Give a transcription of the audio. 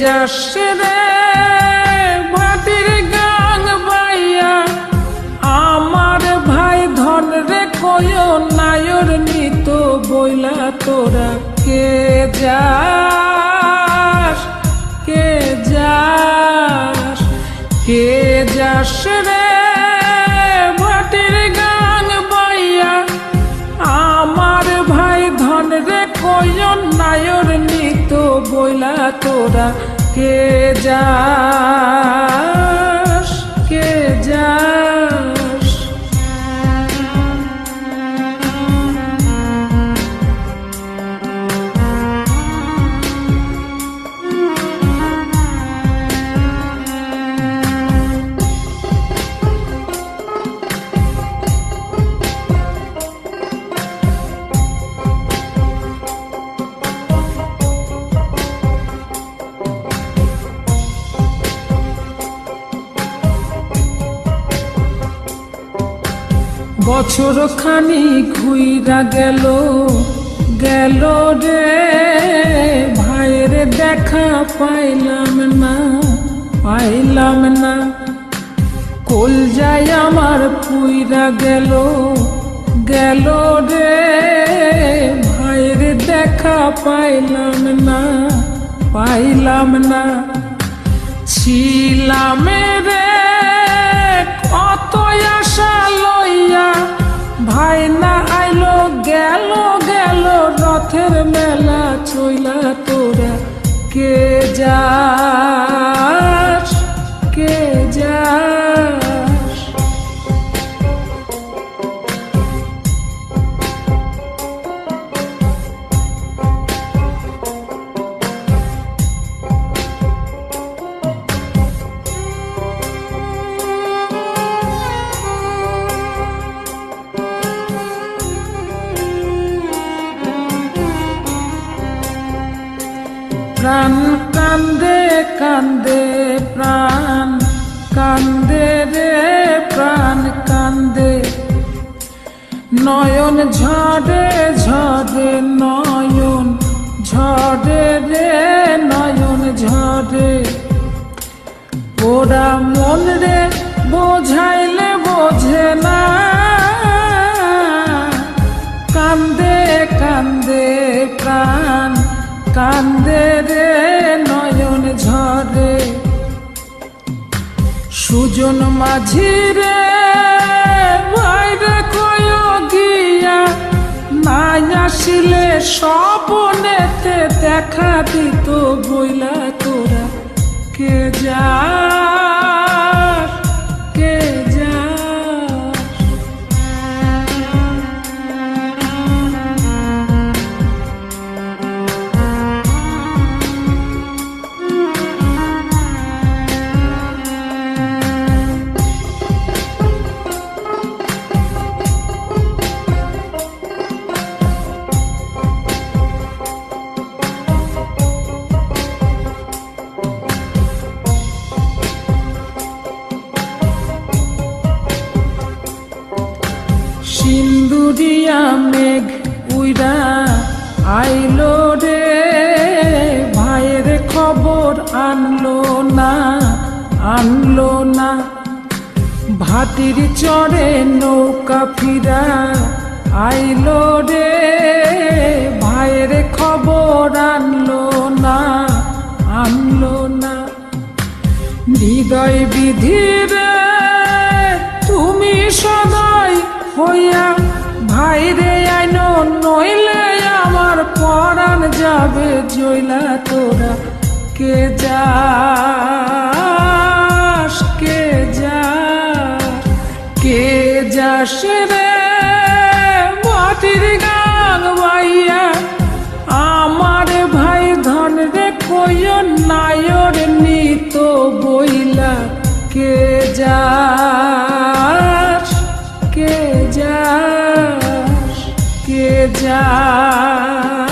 যাস রে ভাটির গাং বাইয়া আমার ভাই ধন রে কয় নায়র নিত বইলা তোরা কে যাস কে যাস কে যাস রে ভাটির গাং বাইয়া আমার ভাই ধন রে কয় নায়র নিত বইলা তোরা কে যাস কে যাস বছর খানি ঘুইরা গেল গেল রে ভাইয়ের দেখা পাইলাম না কল যাই আমার পুইরা গেল গেল রে ভাইয়ের দেখা পাইলাম না ছিলাম রে কত আশা লইয়া ভাই না আইলো গেল গেল রথের মেলা চইলা তোরা কে যাস কে যাস প্রাণ কান্দে কান্দে প্রাণ কান্দে রে প্রাণ কান্দে নয়ন ঝরে ঝরে নয়ন ঝরে রে নয়ন ঝরে ওরা মন রে বোঝাইলে বোঝে না কান্দে কান্দে প্রাণ কান্দে রে নয়ন ঝরে সুজন মাঝি রে ভাইরে কয় গিয়া নাই আসিলে স্বপনেতে দেখা দিত বইলা তোরা কে যাস কে যাস সিন্দুরিয়া মেঘ উইরা আইলো রে ভাইয়ের খবর আনলো না ভাটির চড়ে নৌকা ফিরা আইলো রে ভাইয়ের খবর আনলো না হৃদয় বিধির তুমি সদয় হইয়া ভাইরে আইনো নইলে আমার পরাণ যাবে জইলা তোরা কে যাস কে যাস কে যাস রে মাটির গাং বাইয়া আমার ভাই ধন রে কই নায়র নিত বইলা কে যাস কে যাস কে যাস